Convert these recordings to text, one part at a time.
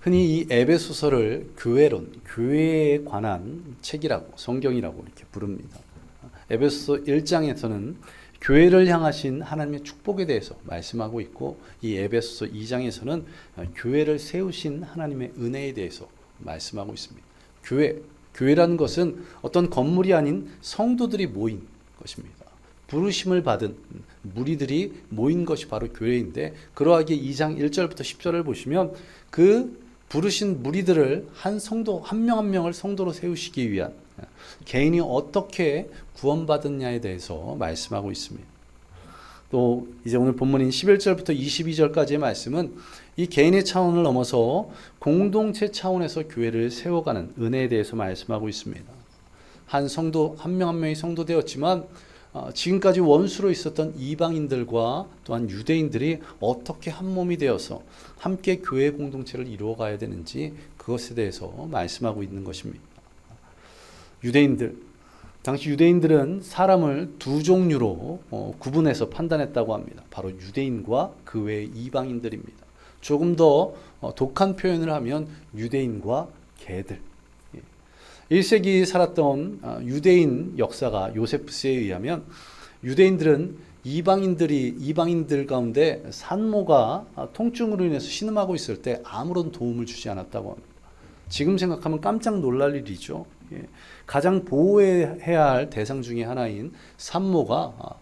흔히 이 에베소서를 교회론, 교회에 관한 책이라고, 성경이라고 이렇게 부릅니다. 에베소서 1장에서는 교회를 향하신 하나님의 축복에 대해서 말씀하고 있고, 이 에베소서 2장에서는 교회를 세우신 하나님의 은혜에 대해서 말씀하고 있습니다. 교회라는 것은 어떤 건물이 아닌 성도들이 모인 것입니다. 부르심을 받은 무리들이 모인 것이 바로 교회인데, 그러하기에 2장 1절부터 10절을 보시면 그 부르신 무리들을 한 성도 한 명 한 명을 성도로 세우시기 위한, 개인이 어떻게 구원받았냐에 대해서 말씀하고 있습니다. 또 이제 오늘 본문인 11절부터 22절까지의 말씀은 이 개인의 차원을 넘어서 공동체 차원에서 교회를 세워가는 은혜에 대해서 말씀하고 있습니다. 한 성도 한 명 한 명이 성도 되었지만 지금까지 원수로 있었던 이방인들과 또한 유대인들이 어떻게 한 몸이 되어서 함께 교회 공동체를 이루어가야 되는지, 그것에 대해서 말씀하고 있는 것입니다. 당시 유대인들은 사람을 두 종류로 구분해서 판단했다고 합니다. 바로 유대인과 그 외의 이방인들입니다. 조금 더 독한 표현을 하면 유대인과 개들. 1세기 살았던 유대인 역사가 요세푸스에 의하면 유대인들은 이방인들 가운데 산모가 통증으로 인해서 신음하고 있을 때 아무런 도움을 주지 않았다고 합니다. 지금 생각하면 깜짝 놀랄 일이죠. 가장 보호해야 할 대상 중에 하나인 산모가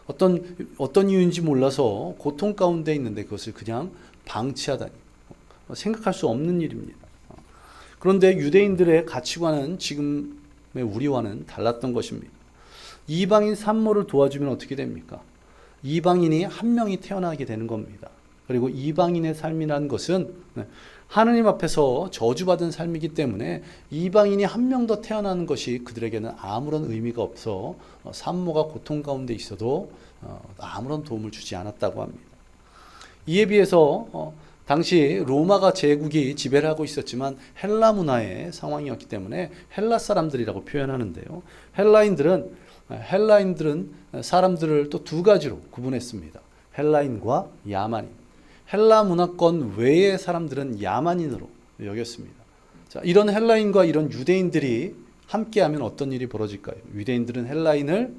어떤 이유인지 몰라서 고통 가운데 있는데 그것을 그냥 방치하다니, 생각할 수 없는 일입니다. 그런데 유대인들의 가치관은 지금의 우리와는 달랐던 것입니다. 이방인 산모를 도와주면 어떻게 됩니까? 이방인이 한 명이 태어나게 되는 겁니다. 그리고 이방인의 삶이라는 것은 하느님 앞에서 저주받은 삶이기 때문에 이방인이 한 명 더 태어나는 것이 그들에게는 아무런 의미가 없어 산모가 고통 가운데 있어도 아무런 도움을 주지 않았다고 합니다. 이에 비해서 당시 로마가 제국이 지배를 하고 있었지만 헬라 문화의 상황이었기 때문에 헬라 사람들이라고 표현하는데요. 헬라인들은 사람들을 또 두 가지로 구분했습니다. 헬라인과 야만인. 헬라 문화권 외의 사람들은 야만인으로 여겼습니다. 자, 이런 헬라인과 이런 유대인들이 함께하면 어떤 일이 벌어질까요? 유대인들은 헬라인을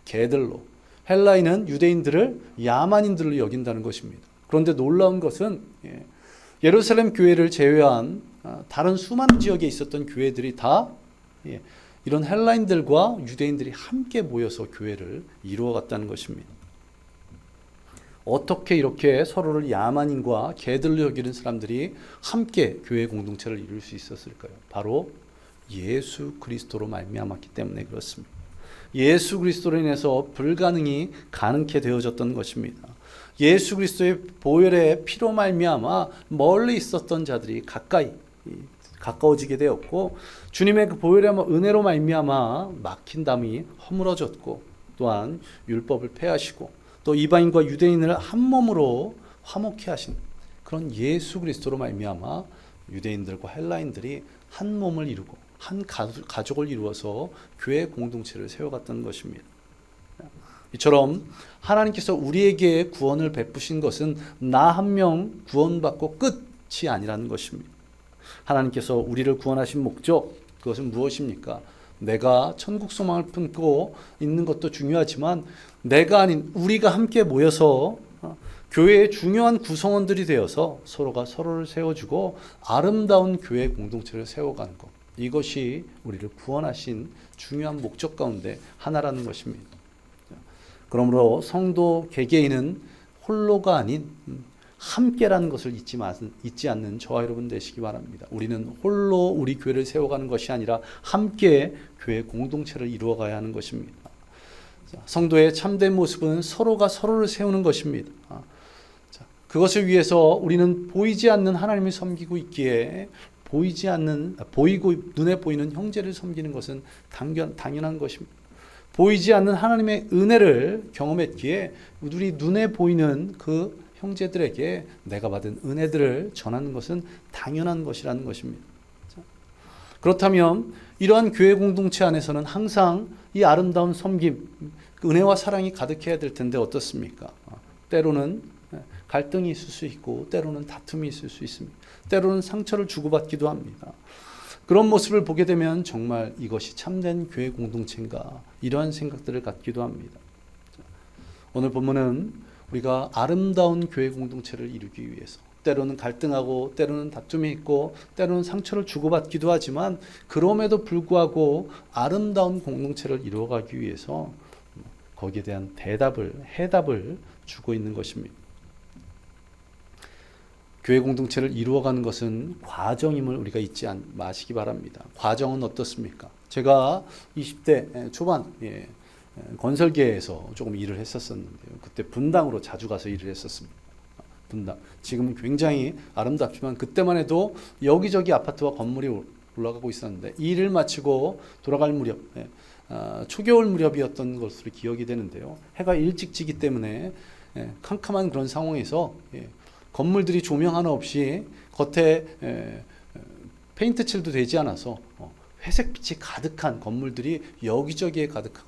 개들로, 헬라인은 유대인들을 야만인들로 여긴다는 것입니다. 그런데 놀라운 것은 예루살렘 교회를 제외한 다른 수많은 지역에 있었던 교회들이 다 이런 헬라인들과 유대인들이 함께 모여서 교회를 이루어갔다는 것입니다. 어떻게 이렇게 서로를 야만인과 개들로 여기는 사람들이 함께 교회 공동체를 이룰 수 있었을까요? 바로 예수 그리스도로 말미암았기 때문에 그렇습니다. 예수 그리스도로 인해서 불가능이 가능케 되어졌던 것입니다. 예수 그리스도의 보혈의 피로 말미암아 멀리 있었던 자들이 가까워지게 되었고, 주님의 그 보혈의 은혜로 말미암아 막힌 담이 허물어졌고, 또한 율법을 폐하시고 또 이방인과 유대인을 한 몸으로 화목케 하신 그런 예수 그리스도로 말미암아 유대인들과 헬라인들이 한 몸을 이루고 한 가족을 이루어서 교회 공동체를 세워갔던 것입니다. 이처럼 하나님께서 우리에게 구원을 베푸신 것은 나 한 명 구원받고 끝이 아니라는 것입니다. 하나님께서 우리를 구원하신 목적, 그것은 무엇입니까? 내가 천국 소망을 품고 있는 것도 중요하지만 내가 아닌 우리가 함께 모여서 교회의 중요한 구성원들이 되어서 서로가 서로를 세워주고 아름다운 교회 공동체를 세워가는 것, 이것이 우리를 구원하신 중요한 목적 가운데 하나라는 것입니다. 그러므로 성도 개개인은 홀로가 아닌 함께라는 것을 잊지 않는 저와 여러분 되시기 바랍니다. 우리는 홀로 우리 교회를 세워가는 것이 아니라 함께 교회 공동체를 이루어가야 하는 것입니다. 성도의 참된 모습은 서로가 서로를 세우는 것입니다. 그것을 위해서 우리는 보이지 않는 하나님을 섬기고 있기에 보이고 눈에 보이는 형제를 섬기는 것은 당연한 것입니다. 보이지 않는 하나님의 은혜를 경험했기에 우리 눈에 보이는 그 형제들에게 내가 받은 은혜들을 전하는 것은 당연한 것이라는 것입니다. 그렇다면 이러한 교회 공동체 안에서는 항상 이 아름다운 섬김, 은혜와 사랑이 가득해야 될 텐데 어떻습니까? 때로는 갈등이 있을 수 있고 때로는 다툼이 있을 수 있습니다. 때로는 상처를 주고받기도 합니다. 그런 모습을 보게 되면 정말 이것이 참된 교회 공동체인가 이러한 생각들을 갖기도 합니다. 오늘 본문은 우리가 아름다운 교회 공동체를 이루기 위해서 때로는 갈등하고 때로는 다툼이 있고 때로는 상처를 주고받기도 하지만 그럼에도 불구하고 아름다운 공동체를 이루어가기 위해서 거기에 대한 해답을 주고 있는 것입니다. 교회 공동체를 이루어가는 것은 과정임을 우리가 잊지 마시기 바랍니다. 과정은 어떻습니까? 제가 20대 초반 건설계에서 조금 일을 했었었는데요. 그때 분당으로 자주 가서 일을 했었습니다. 분당. 지금은 굉장히 아름답지만 그때만 해도 여기저기 아파트와 건물이 올라가고 있었는데 이 일을 마치고 돌아갈 무렵 초겨울 무렵이었던 것으로 기억이 되는데요. 해가 일찍 지기 때문에 캄캄한 그런 상황에서 건물들이 조명 하나 없이 겉에 페인트 칠도 되지 않아서 회색빛이 가득한 건물들이 여기저기에 가득한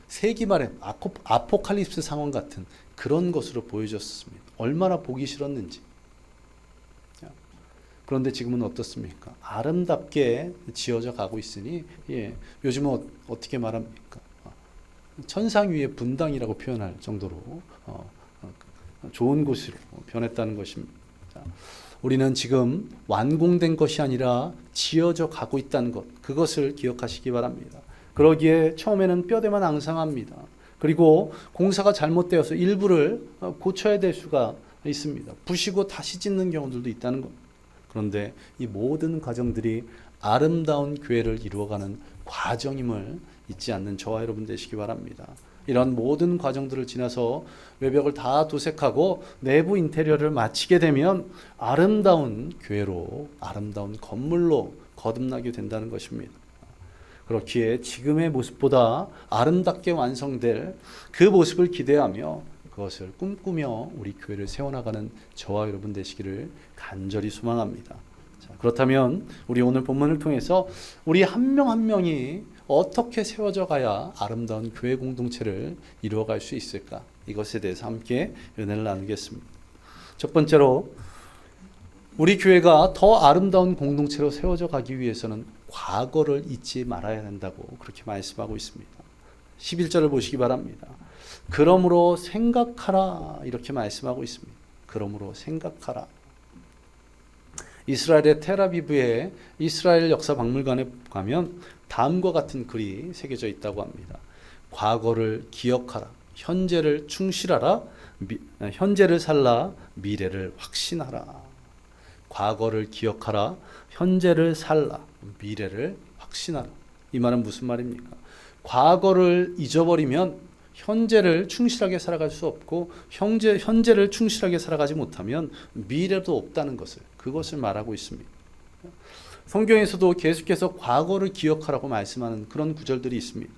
세기 말의 아포칼립스 상황 같은 그런 것으로 보여졌습니다. 얼마나 보기 싫었는지. 그런데 지금은 어떻습니까? 아름답게 지어져 가고 있으니 요즘은 어떻게 말합니까? 천상 위의 분당이라고 표현할 정도로 좋은 곳으로 변했다는 것입니다. 우리는 지금 완공된 것이 아니라 지어져 가고 있다는 것, 그것을 기억하시기 바랍니다. 그러기에 처음에는 뼈대만 앙상합니다. 그리고 공사가 잘못되어서 일부를 고쳐야 될 수가 있습니다. 부시고 다시 짓는 경우들도 있다는 것. 그런데 이 모든 과정들이 아름다운 교회를 이루어가는 과정임을 잊지 않는 저와 여러분 되시기 바랍니다. 이런 모든 과정들을 지나서 외벽을 다 도색하고 내부 인테리어를 마치게 되면 아름다운 교회로, 아름다운 건물로 거듭나게 된다는 것입니다. 그렇기에 지금의 모습보다 아름답게 완성될 그 모습을 기대하며 그것을 꿈꾸며 우리 교회를 세워나가는 저와 여러분 되시기를 간절히 소망합니다. 그렇다면 우리 오늘 본문을 통해서 우리 한 명 한 명이 어떻게 세워져 가야 아름다운 교회 공동체를 이루어갈 수 있을까? 이것에 대해서 함께 은혜를 나누겠습니다. 첫 번째로 우리 교회가 더 아름다운 공동체로 세워져 가기 위해서는 과거를 잊지 말아야 한다고 그렇게 말씀하고 있습니다. 11절을 보시기 바랍니다. 그러므로 생각하라 이렇게 말씀하고 있습니다. 그러므로 생각하라. 이스라엘의 텔아비브의 이스라엘 역사 박물관에 가면 다음과 같은 글이 새겨져 있다고 합니다. 과거를 기억하라. 현재를 충실하라. 현재를 살라. 미래를 확신하라. 과거를 기억하라. 현재를 살라. 미래를 확신하라. 이 말은 무슨 말입니까? 과거를 잊어버리면 현재를 충실하게 살아갈 수 없고 현재를 충실하게 살아가지 못하면 미래도 없다는 것을 그것을 말하고 있습니다. 성경에서도 계속해서 과거를 기억하라고 말씀하는 그런 구절들이 있습니다.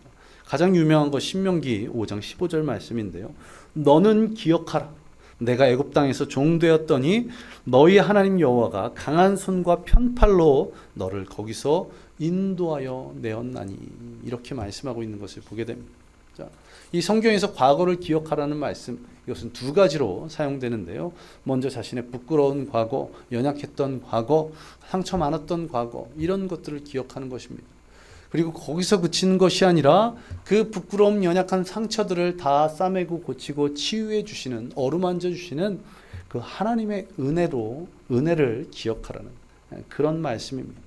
가장 유명한 것 신명기 5장 15절 말씀인데요. 너는 기억하라. 내가 애굽 땅에서 종되었더니 너희 하나님 여호와가 강한 손과 편팔로 너를 거기서 인도하여 내었나니 이렇게 말씀하고 있는 것을 보게 됩니다. 자, 이 성경에서 과거를 기억하라는 말씀 이것은 두 가지로 사용되는데요. 먼저 자신의 부끄러운 과거, 연약했던 과거, 상처 많았던 과거 이런 것들을 기억하는 것입니다. 그리고 거기서 그치는 것이 아니라 그 부끄러움, 연약한 상처들을 다 싸매고 고치고 치유해 주시는, 어루만져 주시는 그 하나님의 은혜를 기억하라는 그런 말씀입니다.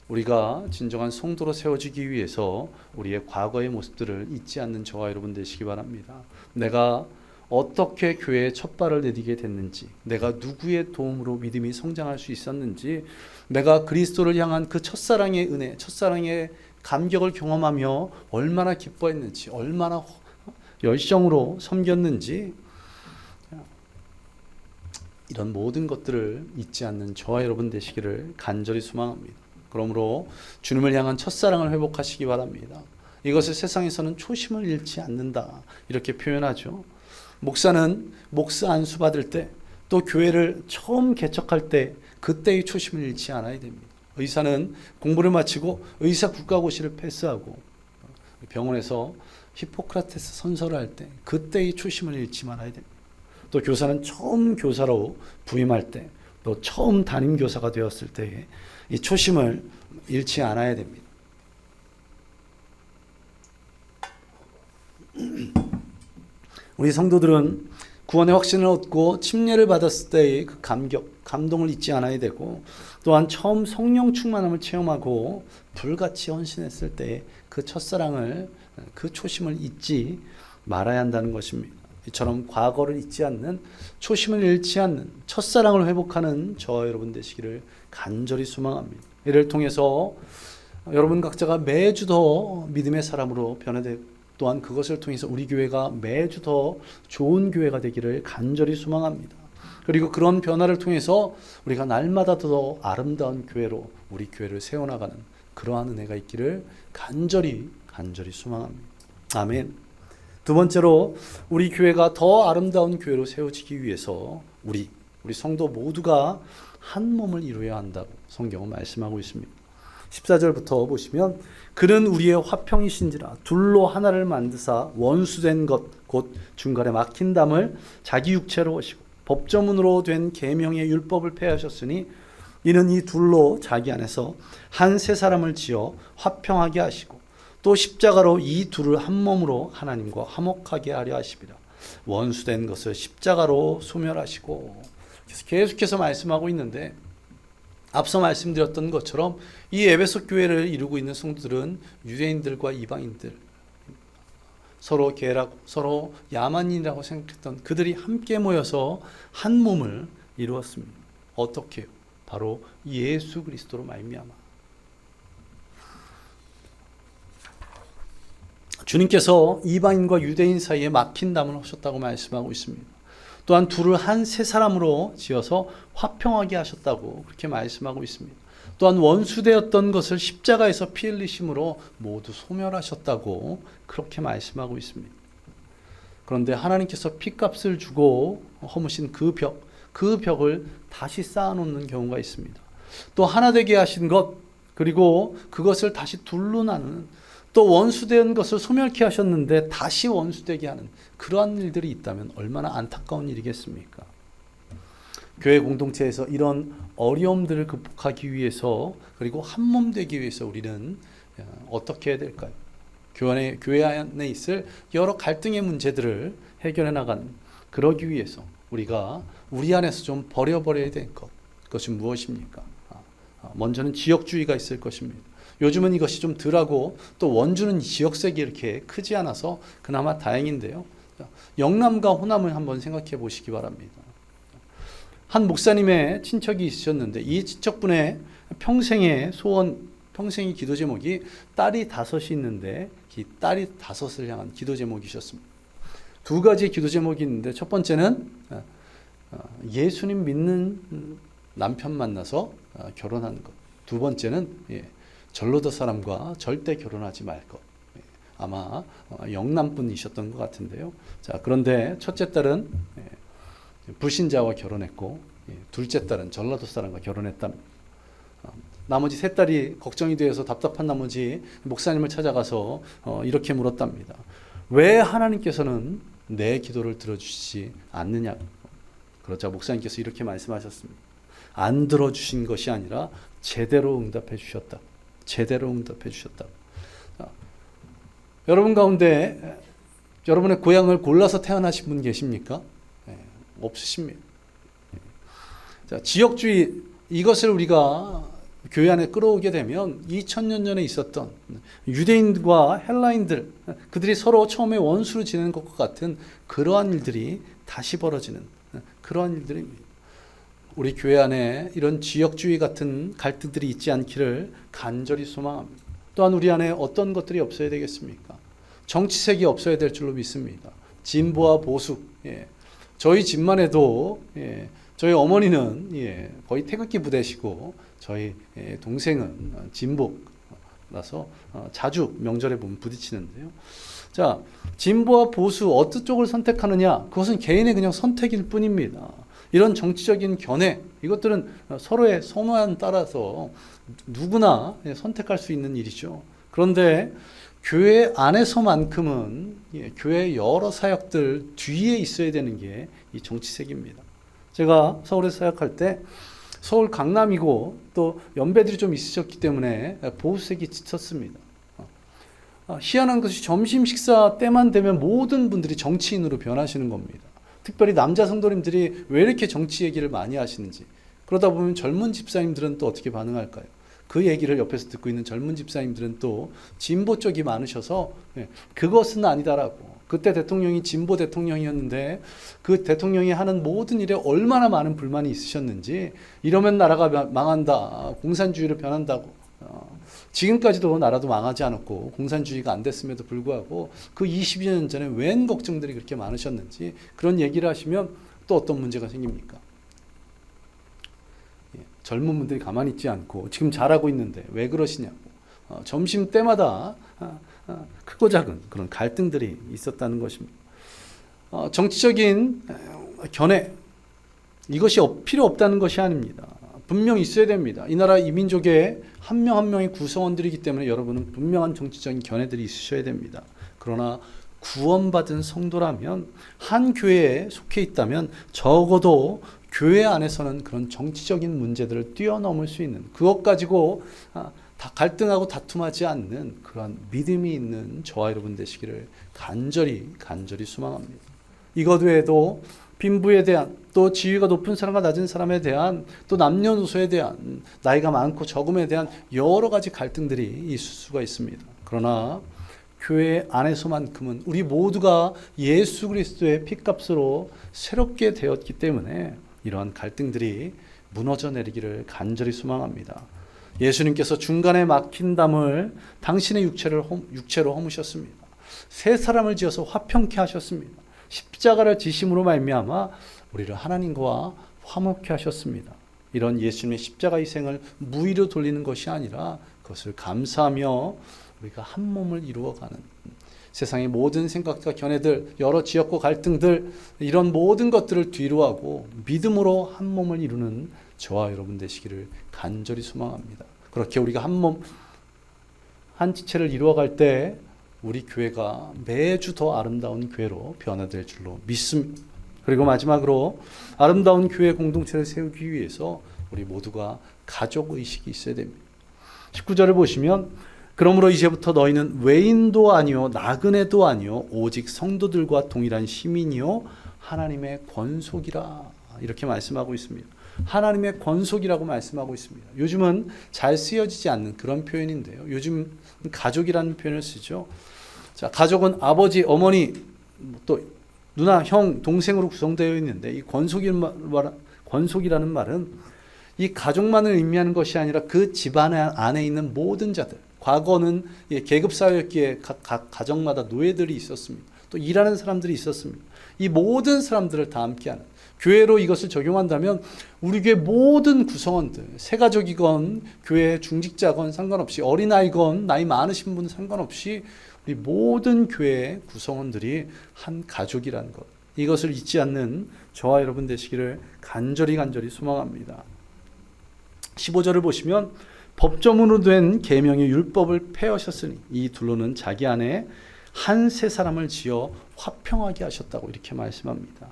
우리가 진정한 성도로 세워지기 위해서 우리의 과거의 모습들을 잊지 않는 저와 여러분 되시기 바랍니다. 내가 어떻게 교회에 첫 발을 내디게 됐는지, 내가 누구의 도움으로 믿음이 성장할 수 있었는지, 내가 그리스도를 향한 그 첫사랑의 은혜, 첫사랑의 감격을 경험하며 얼마나 기뻐했는지, 얼마나 열정으로 섬겼는지, 이런 모든 것들을 잊지 않는 저와 여러분 되시기를 간절히 소망합니다. 그러므로 주님을 향한 첫사랑을 회복하시기 바랍니다. 이것을 세상에서는 초심을 잃지 않는다 이렇게 표현하죠. 목사는 목사 안수 받을 때, 또 교회를 처음 개척할 때 그때의 초심을 잃지 않아야 됩니다. 의사는 공부를 마치고 의사 국가고시를 패스하고 병원에서 히포크라테스 선서를 할 때 그때의 초심을 잃지 말아야 됩니다. 또 교사는 처음 교사로 부임할 때, 또 처음 담임 교사가 되었을 때에 이 초심을 잃지 않아야 됩니다. 우리 성도들은 구원의 확신을 얻고 침례를 받았을 때의 그 감동을 잊지 않아야 되고, 또한 처음 성령 충만함을 체험하고 불같이 헌신했을 때의 그 첫사랑을, 그 초심을 잊지 말아야 한다는 것입니다. 이처럼 과거를 잊지 않는, 초심을 잃지 않는, 첫사랑을 회복하는 저와 여러분 되시기를 간절히 소망합니다. 이를 통해서 여러분 각자가 매주 더 믿음의 사람으로 변화되고, 또한 그것을 통해서 우리 교회가 매주 더 좋은 교회가 되기를 간절히 소망합니다. 그리고 그런 변화를 통해서 우리가 날마다 더 아름다운 교회로 우리 교회를 세워나가는 그러한 은혜가 있기를 간절히 소망합니다. 아멘. 두 번째로, 우리 교회가 더 아름다운 교회로 세워지기 위해서 우리 성도 모두가 한 몸을 이루어야 한다고 성경은 말씀하고 있습니다. 14절부터 보시면, 그는 우리의 화평이신지라 둘로 하나를 만드사 원수된 것 곧 중간에 막힌 담을 자기 육체로 오시고 법조문으로 된 계명의 율법을 폐하셨으니, 이는 이 둘로 자기 안에서 한 세 사람을 지어 화평하게 하시고 또 십자가로 이 둘을 한 몸으로 하나님과 화목하게 하려 하십니다. 원수된 것을 십자가로 소멸하시고. 계속해서 말씀하고 있는데, 앞서 말씀드렸던 것처럼 이 에베소 교회를 이루고 있는 성도들은 유대인들과 이방인들, 서로 계라고 서로 야만인이라고 생각했던 그들이 함께 모여서 한 몸을 이루었습니다. 어떻게요? 바로 예수 그리스도로 말미암아. 주님께서 이방인과 유대인 사이에 막힌 담을 하셨다고 말씀하고 있습니다. 또한 둘을 한 세 사람으로 지어서 화평하게 하셨다고 그렇게 말씀하고 있습니다. 또한 원수되었던 것을 십자가에서 피 흘리심으로 모두 소멸하셨다고 그렇게 말씀하고 있습니다. 그런데 하나님께서 피값을 주고 허무신 그 벽을 다시 쌓아놓는 경우가 있습니다. 또 하나 되게 하신 것, 그리고 그것을 다시 둘로 나누는, 또 원수된 것을 소멸케 하셨는데 다시 원수되게 하는 그러한 일들이 있다면 얼마나 안타까운 일이겠습니까? 교회 공동체에서 이런 어려움들을 극복하기 위해서, 그리고 한 몸 되기 위해서 우리는 어떻게 해야 될까요? 교회 안에 있을 여러 갈등의 문제들을 해결해 나가는, 그러기 위해서 우리가 우리 안에서 좀 버려야 될 것, 그것이 무엇입니까? 먼저는 지역주의가 있을 것입니다. 요즘은 이것이 좀 덜하고, 또 원주는 지역색이 이렇게 크지 않아서 그나마 다행인데요. 영남과 호남을 한번 생각해 보시기 바랍니다. 한 목사님의 친척이 있으셨는데, 이 친척분의 평생의 소원, 평생의 기도 제목이 딸이 5이 있는데 이 딸이 5을 향한 기도 제목이셨습니다. 두 가지 기도 제목이 있는데, 첫 번째는 예수님 믿는 남편 만나서 결혼하는 것. 두 번째는 전라도 사람과 절대 결혼하지 말 것. 아마 영남분이셨던 것 같은데요. 자, 그런데 첫째 딸은 불신자와 결혼했고, 둘째 딸은 전라도 사람과 결혼했답니다. 나머지 세 딸이 걱정이 되어서 답답한 나머지 목사님을 찾아가서 이렇게 물었답니다. 왜 하나님께서는 내 기도를 들어주시지 않느냐? 그러자 목사님께서 이렇게 말씀하셨습니다. 안 들어주신 것이 아니라 제대로 응답해 주셨다. 제대로 응답해 주셨다. 여러분 가운데 여러분의 고향을 골라서 태어나신 분 계십니까? 없으십니다. 자, 지역주의, 이것을 우리가 교회 안에 끌어오게 되면 2000년 전에 있었던 유대인과 헬라인들, 그들이 서로 처음에 원수로 지내는 것과 같은 그러한 일들이 다시 벌어지는 그러한 일들입니다. 우리 교회 안에 이런 지역주의 같은 갈등들이 있지 않기를 간절히 소망합니다. 또한 우리 안에 어떤 것들이 없어야 되겠습니까? 정치색이 없어야 될 줄로 믿습니다. 진보와 보수. 저희 집만 해도 저희 어머니는 거의 태극기 부대시고, 저희 동생은 진보라서 자주 명절에 보면 부딪히는데요. 자, 진보와 보수 어떤 쪽을 선택하느냐, 그것은 개인의 그냥 선택일 뿐입니다. 이런 정치적인 견해, 이것들은 서로의 선호에 따라서 누구나 선택할 수 있는 일이죠. 그런데 교회 안에서만큼은 교회 여러 사역들 뒤에 있어야 되는 게 이 정치색입니다. 제가 서울에서 사역할 때 서울 강남이고 또 연배들이 좀 있으셨기 때문에 보수색이 짙었습니다. 희한한 것이 점심 식사 때만 되면 모든 분들이 정치인으로 변하시는 겁니다. 특별히 남자 성도님들이 왜 이렇게 정치 얘기를 많이 하시는지, 그러다 보면 젊은 집사님들은 또 어떻게 반응할까요? 그 얘기를 옆에서 듣고 있는 젊은 집사님들은 또 진보 쪽이 많으셔서 그것은 아니다라고, 그때 대통령이 진보 대통령이었는데 그 대통령이 하는 모든 일에 얼마나 많은 불만이 있으셨는지, 이러면 나라가 망한다, 공산주의로 변한다고, 지금까지도 나라도 망하지 않았고 공산주의가 안 됐음에도 불구하고 그 20년 전에 웬 걱정들이 그렇게 많으셨는지, 그런 얘기를 하시면 또 어떤 문제가 생깁니까? 젊은 분들이 가만히 있지 않고 지금 잘하고 있는데 왜 그러시냐고, 점심 때마다 크고 작은 그런 갈등들이 있었다는 것입니다. 정치적인 견해, 이것이 필요 없다는 것이 아닙니다. 분명 있어야 됩니다. 이 나라 이 민족의 한 명 한 명의 구성원들이기 때문에 여러분은 분명한 정치적인 견해들이 있으셔야 됩니다. 그러나 구원받은 성도라면, 한 교회에 속해 있다면 적어도 교회 안에서는 그런 정치적인 문제들을 뛰어넘을 수 있는, 그것 가지고 다 갈등하고 다툼하지 않는 그러한 믿음이 있는 저와 여러분 되시기를 간절히 소망합니다. 이것 외에도 빈부에 대한, 또 지위가 높은 사람과 낮은 사람에 대한, 또 남녀노소에 대한, 나이가 많고 적음에 대한 여러 가지 갈등들이 있을 수가 있습니다. 그러나 교회 안에서만큼은 우리 모두가 예수 그리스도의 피값으로 새롭게 되었기 때문에 이러한 갈등들이 무너져 내리기를 간절히 소망합니다. 예수님께서 중간에 막힌 담을 당신의 육체로 허무셨습니다. 세 사람을 지어서 화평케 하셨습니다. 십자가를 지심으로 말미암아 우리를 하나님과 화목케 하셨습니다. 이런 예수님의 십자가 희생을 무의로 돌리는 것이 아니라 그것을 감사하며 우리가 한 몸을 이루어가는, 세상의 모든 생각과 견해들, 여러 지역과 갈등들, 이런 모든 것들을 뒤로하고 믿음으로 한 몸을 이루는 저와 여러분 되시기를 간절히 소망합니다. 그렇게 우리가 한 몸, 한 지체를 이루어갈 때 우리 교회가 매주 더 아름다운 교회로 변화될 줄로 믿습니다. 그리고 마지막으로 아름다운 교회 공동체를 세우기 위해서 우리 모두가 가족의식이 있어야 됩니다. 19절을 보시면, 그러므로 이제부터 너희는 외인도 아니요 나그네도 아니요 오직 성도들과 동일한 시민이요 하나님의 권속이라, 이렇게 말씀하고 있습니다. 하나님의 권속이라고 말씀하고 있습니다. 요즘은 잘 쓰여지지 않는 그런 표현인데요. 요즘 가족이라는 표현을 쓰죠. 자, 가족은 아버지, 어머니, 또 누나, 형, 동생으로 구성되어 있는데, 이 권속이라는 말은 이 가족만을 의미하는 것이 아니라 그 집안 안에 있는 모든 자들. 과거는 계급사회였기에 각 가정마다 노예들이 있었습니다. 또 일하는 사람들이 있었습니다. 이 모든 사람들을 다 함께하는, 교회로 이것을 적용한다면 우리 교회 모든 구성원들, 새가족이건 교회 중직자건 상관없이, 어린아이건 나이 많으신 분 상관없이 우리 모든 교회 구성원들이 한 가족이라는 것, 이것을 잊지 않는 저와 여러분 되시기를 간절히 소망합니다. 15절을 보시면, 법조문으로 된 계명의 율법을 폐하셨으니 이 둘로는 자기 안에 한 세 사람을 지어 화평하게 하셨다고 이렇게 말씀합니다.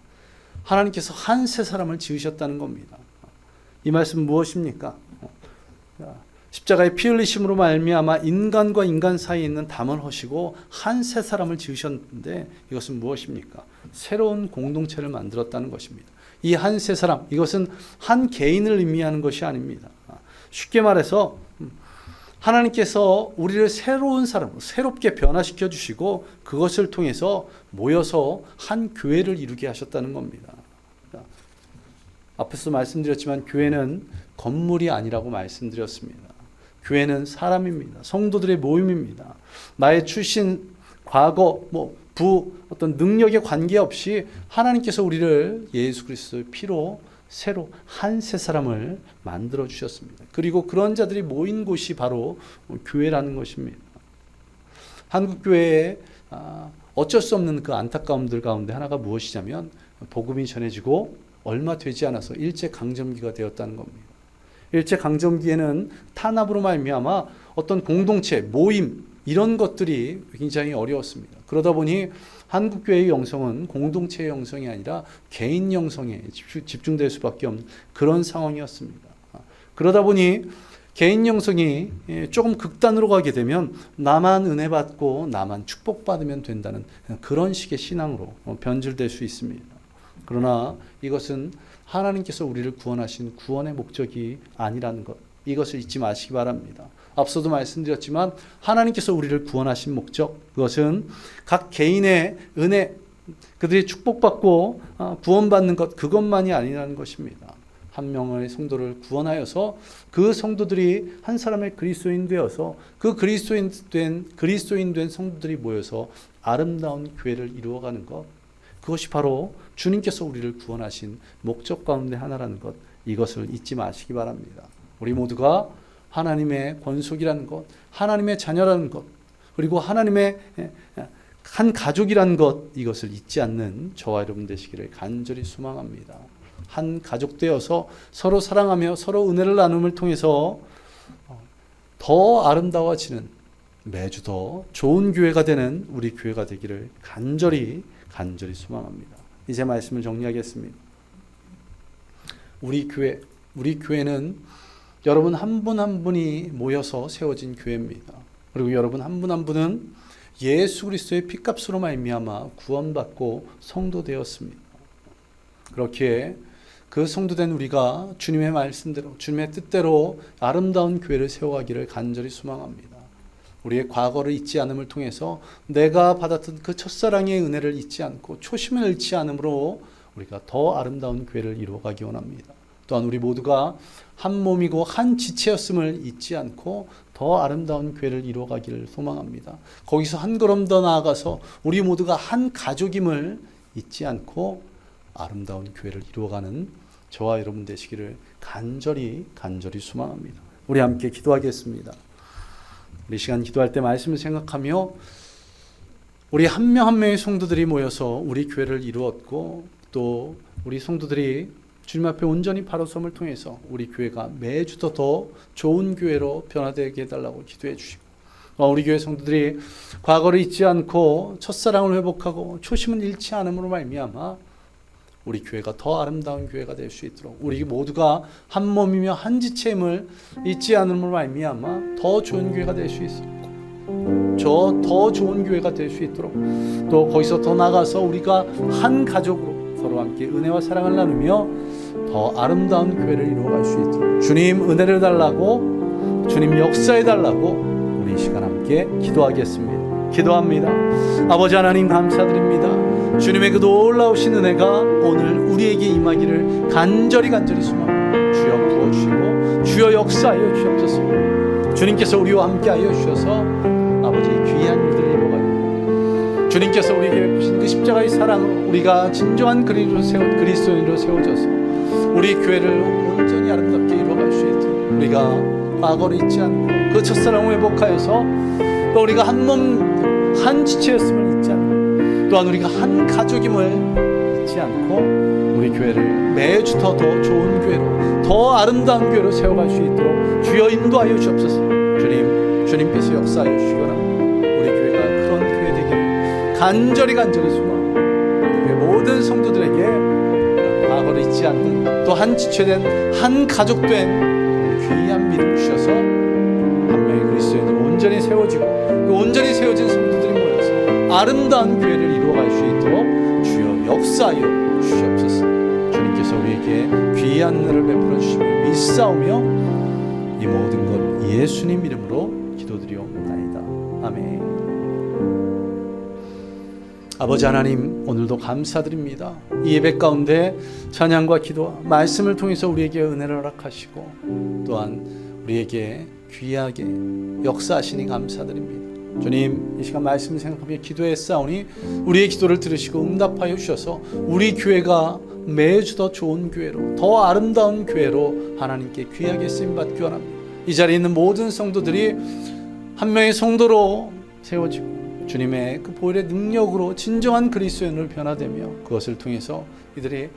하나님께서 한 세 사람을 지으셨다는 겁니다. 이 말씀 무엇입니까? 십자가의 피 흘리심으로 말미암아 인간과 인간 사이에 있는 담을 허시고 한 세 사람을 지으셨는데, 이것은 무엇입니까? 새로운 공동체를 만들었다는 것입니다. 이 한 세 사람, 이것은 한 개인을 의미하는 것이 아닙니다. 쉽게 말해서 하나님께서 우리를 새로운 사람으로 새롭게 변화시켜 주시고 그것을 통해서 모여서 한 교회를 이루게 하셨다는 겁니다. 앞에서 말씀드렸지만 교회는 건물이 아니라고 말씀드렸습니다. 교회는 사람입니다. 성도들의 모임입니다. 나의 출신, 과거, 어떤 능력에 관계없이 하나님께서 우리를 예수 그리스도의 피로 새로 한 세 사람을 만들어 주셨습니다. 그리고 그런 자들이 모인 곳이 바로 교회라는 것입니다. 한국 교회에 어쩔 수 없는 그 안타까움들 가운데 하나가 무엇이냐면, 복음이 전해지고 얼마 되지 않아서 일제강점기가 되었다는 겁니다. 일제강점기에는 탄압으로 말미암아 어떤 공동체, 모임, 이런 것들이 굉장히 어려웠습니다. 그러다 보니 한국교회의 영성은 공동체의 영성이 아니라 개인 영성에 집중될 수밖에 없는 그런 상황이었습니다. 그러다 보니 개인 영성이 조금 극단으로 가게 되면 나만 은혜 받고 나만 축복받으면 된다는 그런 식의 신앙으로 변질될 수 있습니다. 그러나 이것은 하나님께서 우리를 구원하신 구원의 목적이 아니라는 것, 이것을 잊지 마시기 바랍니다. 앞서도 말씀드렸지만 하나님께서 우리를 구원하신 목적, 그것은 각 개인의 은혜, 그들이 축복받고 구원받는 것, 그것만이 아니라는 것입니다. 한 명의 성도를 구원하여서 그 성도들이 한 사람의 그리스도인 되어서 그 그리스도인 된 성도들이 모여서 아름다운 교회를 이루어가는 것, 그것이 바로 주님께서 우리를 구원하신 목적 가운데 하나라는 것, 이것을 잊지 마시기 바랍니다. 우리 모두가 하나님의 권속이라는 것, 하나님의 자녀라는 것, 그리고 하나님의 한 가족이라는 것, 이것을 잊지 않는 저와 여러분 되시기를 간절히 소망합니다. 한 가족 되어서 서로 사랑하며 서로 은혜를 나눔을 통해서 더 아름다워지는, 매주 더 좋은 교회가 되는 우리 교회가 되기를 간절히 소망합니다. 이제 말씀을 정리하겠습니다. 우리 교회는 여러분 한 분 한 분이 모여서 세워진 교회입니다. 그리고 여러분 한 분 한 분은 예수 그리스도의 피값으로 말미암아 구원받고 성도 되었습니다. 그렇기에 그 성도된 우리가 주님의 말씀대로, 주님의 뜻대로 아름다운 교회를 세워가기를 간절히 소망합니다. 우리의 과거를 잊지 않음을 통해서 내가 받았던 그 첫사랑의 은혜를 잊지 않고 초심을 잃지 않음으로 우리가 더 아름다운 교회를 이루어가기 원합니다. 또한 우리 모두가 한 몸이고 한 지체였음을 잊지 않고 더 아름다운 교회를 이루어가기를 소망합니다. 거기서 한 걸음 더 나아가서 우리 모두가 한 가족임을 잊지 않고 아름다운 교회를 이루어가는 저와 여러분 되시기를 간절히 소망합니다. 우리 함께 기도하겠습니다. 우리 시간 기도할 때 말씀을 생각하며 우리 한 명 한 명의 성도들이 모여서 우리 교회를 이루었고, 또 우리 성도들이 주님 앞에 온전히 바로 섬을 통해서 우리 교회가 매주 더 좋은 교회로 변화되게 해달라고 기도해 주시고, 우리 교회 성도들이 과거를 잊지 않고 첫사랑을 회복하고 초심을 잃지 않음으로 말미암아 우리 교회가 더 아름다운 교회가 될 수 있도록, 우리 모두가 한 몸이며 한 지체임을 잊지 않음으로 말미암아 더 좋은 교회가 될 수 있도록, 더 좋은 교회가 될 수 있도록, 또 거기서 더 나가서 우리가 한 가족으로 서로 함께 은혜와 사랑을 나누며 더 아름다운 교회를 이루어갈 수 있도록 주님 은혜를 달라고, 주님 역사해 달라고 우리 이 시간 함께 기도하겠습니다. 기도합니다. 아버지 하나님 감사드립니다. 주님의 그 놀라우신 은혜가 오늘 우리에게 임하기를 간절히 소망합니다. 주여 부어주시고 주여 역사하여 주옵소서. 주님께서 우리와 함께하여 주셔서 아버지 귀한 일들을 이루어가는, 주님께서 우리에게 베푸신 그 십자가의 사랑으로 우리가 진정한 그리스도인으로 세워져서 우리 교회를 온전히 아름답게 이루어갈 수 있도록, 우리가 과거를 잊지 않고 그 첫사랑을 회복하여서 또 우리가 한 몸 한 지체였음을 잊지 않고, 또한 우리가 한 가족임을 잊지 않고 우리 교회를 매주 더 좋은 교회로, 더 아름다운 교회로 세워갈 수 있도록 주여 인도하여 주옵소서. 주님께서 역사하여 주시거나 우리 교회가 그런 교회 되기를 간절히 소망합니다. 우리 모든 성도들에게 과거를 잊지 않는, 또 한 지체된 한 가족된 귀한 믿음 주셔서 한 명의 그리스도인으로 온전히 세워지고 그 온전히 세워진 성도들이 모여서 아름다운 교회를 이루어갈 수 있도록 주여 역사하여 주시옵소서. 주님께서 우리에게 귀한 은혜를 베풀어 주심을 믿사오며 이 모든 것 예수님 이름으로 기도드리옵나이다. 아멘. 아버지 하나님, 오늘도 감사드립니다. 이 예배 가운데 찬양과 기도와 말씀을 통해서 우리에게 은혜를 허락하시고 또한 우리에게 귀하게 역사하시니 감사드립니다. 주님, 이 시간 말씀을 생각하며 기도했사오니 우리의 기도를 들으시고 응답하여 주셔서 우리 교회가 매주 더 좋은 교회로, 더 아름다운 교회로 하나님께 귀하게 쓰임받기 원합니다. 이 자리에 있는 모든 성도들이 한 명의 성도로 세워지고 주님의 그 보혈의 능력으로 진정한 그리스도인으로 변화되며 그것을 통해서 이들이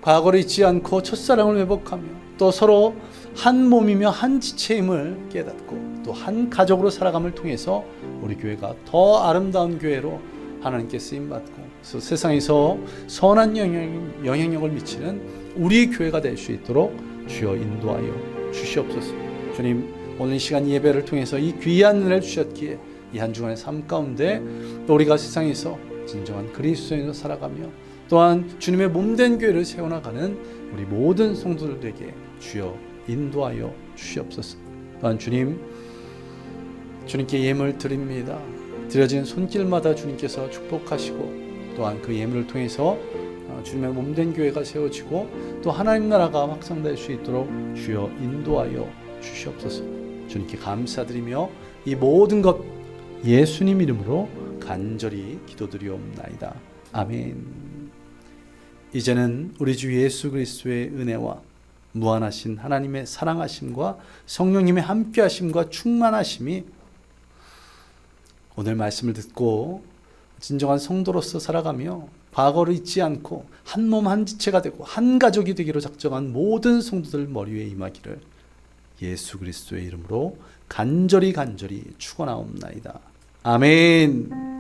과거를 잊지 않고 첫사랑을 회복하며 또 서로 한 몸이며 한 지체임을 깨닫고 또 한 가족으로 살아감을 통해서 우리 교회가 더 아름다운 교회로 하나님께 쓰임받고 세상에서 선한 영향력을 미치는 우리 교회가 될 수 있도록 주여 인도하여 주시옵소서. 주님, 오늘 이 시간 예배를 통해서 이 귀한 은혜를 주셨기에 이 한 주간의 삶 가운데 또 우리가 세상에서 진정한 그리스도인으로 살아가며 또한 주님의 몸된 교회를 세워나가는 우리 모든 성도들에게 주여 인도하여 주시옵소서. 또한 주님께 예물 드립니다. 드려진 손길마다 주님께서 축복하시고 또한 그 예물을 통해서 주님의 몸된 교회가 세워지고 또 하나님 나라가 확산될 수 있도록 주여 인도하여 주시옵소서. 주님께 감사드리며 이 모든 것 예수님 이름으로 간절히 기도드리옵나이다. 아멘. 이제는 우리 주 예수 그리스도의 은혜와 무한하신 하나님의 사랑하심과 성령님의 함께하심과 충만하심이 오늘 말씀을 듣고 진정한 성도로서 살아가며 과거를 잊지 않고 한 몸 한 지체가 되고 한 가족이 되기로 작정한 모든 성도들 머리 위에 임하기를 예수 그리스도의 이름으로 간절히 축원하옵나이다. 아멘.